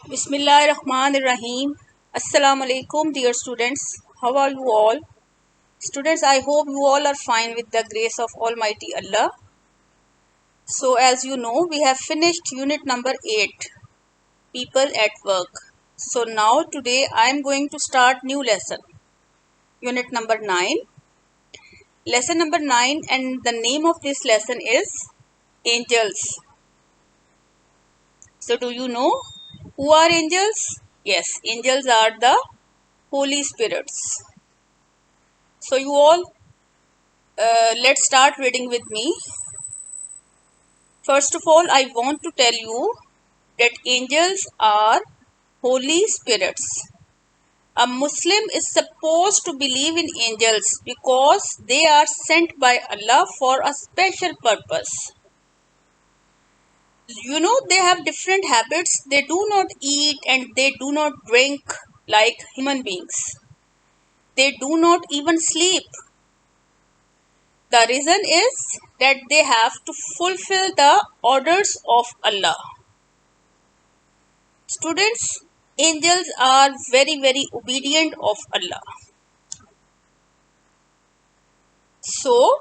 Bismillahirrahmanirrahim. Assalamu alaikum, dear students. How are you all? Students, I hope you all are fine with the grace of Almighty Allah. So, as you know, we have finished unit number 8, People at Work. So, now today I am going to start new lesson, unit number 9. Lesson number 9, and the name of this lesson is Angels. So, do you know who are angels? Yes, angels are the Holy Spirits. So, you all, let's start reading with me. First of all, I want to tell you that angels are Holy Spirits. A Muslim is supposed to believe in angels because they are sent by Allah for a special purpose. You know, they have different habits. They do not eat and they do not drink like human beings. They do not even sleep. The reason is that they have to fulfill the orders of Allah. Students, angels are very obedient of Allah. So,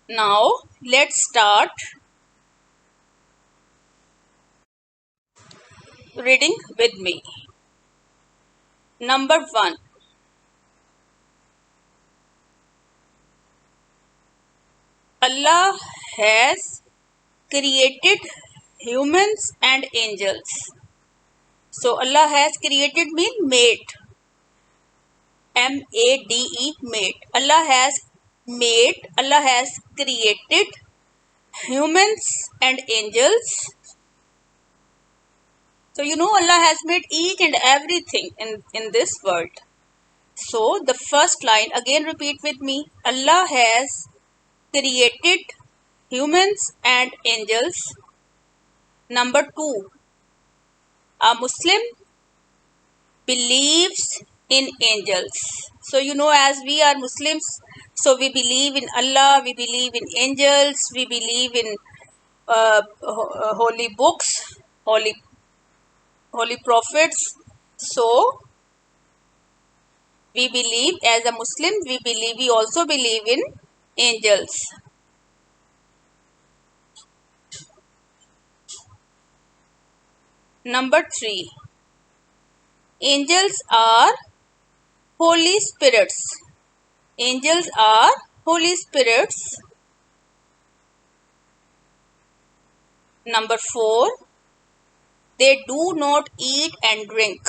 now let's start reading with me. Number 1. Allah has created humans and angels. So Allah has created mean made. M-A-D-E, made. Allah has created humans and angels. So you know Allah has made each and everything in this world. So the first line, again repeat with me. Allah has created humans and angels. Number 2, a Muslim believes in angels. So you know, as we are Muslims, so we believe in Allah, we believe in angels, we believe in holy books, holy prophets. So we believe, as a Muslim, we also believe in angels. Number 3, angels are Holy Spirits. Angels are Holy Spirits. Number 4, they do not eat and drink.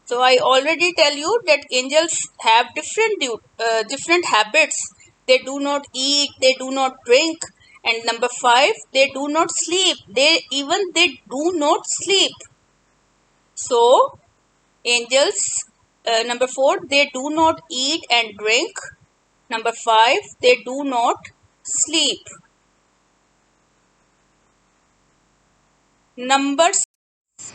So I already tell you that angels have different habits. They do not eat, they do not drink. And number 5, they do not sleep. They do not sleep. So angels, number 4, they do not eat and drink. Number 5, they do not sleep. Number 6,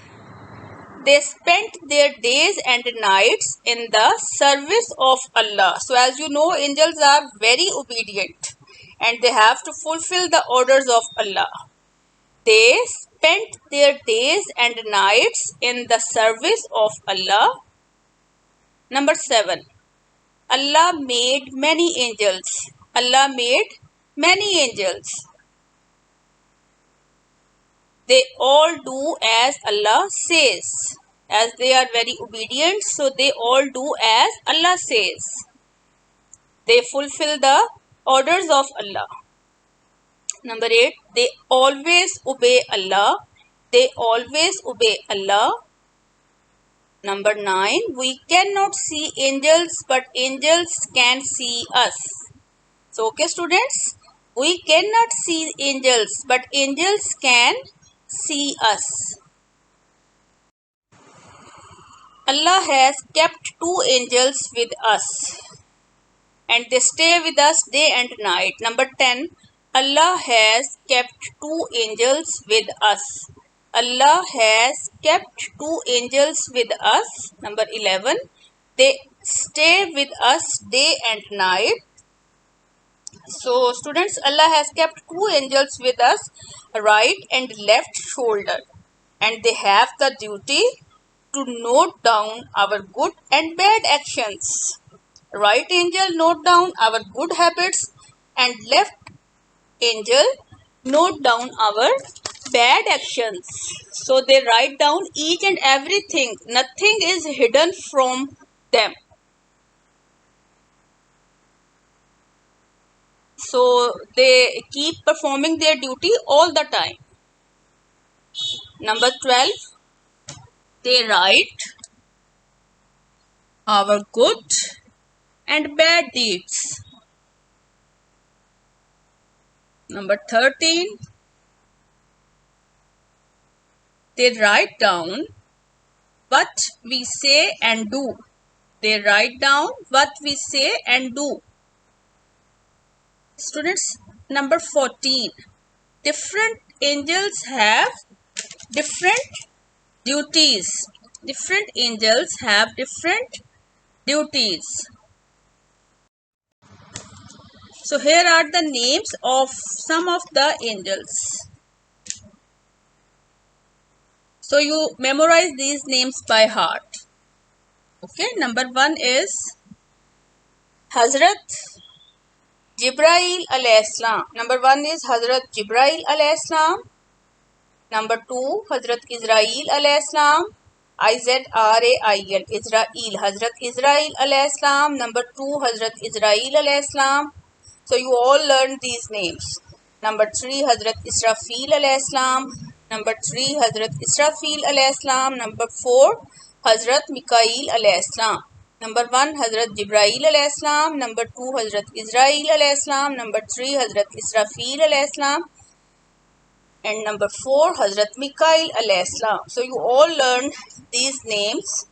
they spent their days and nights in the service of Allah. So as you know, angels are very obedient and they have to fulfill the orders of Allah. They spent their days and nights in the service of Allah. Number 7, Allah made many angels. Allah made many angels. They all do as Allah says. As they are very obedient, so they all do as Allah says. They fulfill the orders of Allah. Number 8, they always obey Allah. They always obey Allah. Number 9, we cannot see angels, but angels can see us. So, okay students, we cannot see angels, but angels can see us. Allah has kept 2 angels with us and they stay with us day and night. Number 10, Allah has kept 2 angels with us. Allah has kept 2 angels with us. Number 11, they stay with us day and night. So students, Allah has kept 2 angels with us, right and left shoulder. and they have the duty to note down our good and bad actions. Right angel note down our good habits and left angel note down our bad actions. So they write down each and everything. Nothing is hidden from them. So they keep performing their duty all the time. Number 12, they write our good and bad deeds. Number 13, they write down what we say and do. They write down what we say and do. Students, number 14, different angels have different duties. Different angels have different duties. So here are the names of some of the angels. So you memorize these names by heart. Okay, number 1 is Hazrat Jibrail alayhi salam. Number 1 is Hazrat Jibrail alayhi salam. Number 2, Hazrat Israel alayhi salam. Izrail, Israel, Hazrat Israel alayhi salam. Number 2, Hazrat Israel alayhi salam. So you all learned these names. Number 3, Hazrat Israfil alayhi salam. Number 3, Hazrat Israfil alayhi salam. Number 4, Hazrat Mikail alayhi salam. Number 1, Hazrat Jibrail alayhi salam. Number 2, Hazrat Israel alayhi salam. Number 3, Hazrat Israfil alayhi salam. And number 4, Hazrat Mikail alayhi salam. So you all learned these names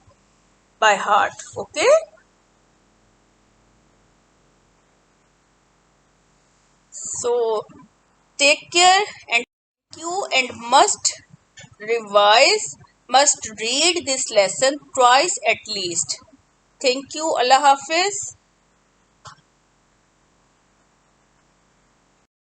by heart. Okay. So take care and you and must revise, must read this lesson twice at least. Thank you. Allah Hafiz.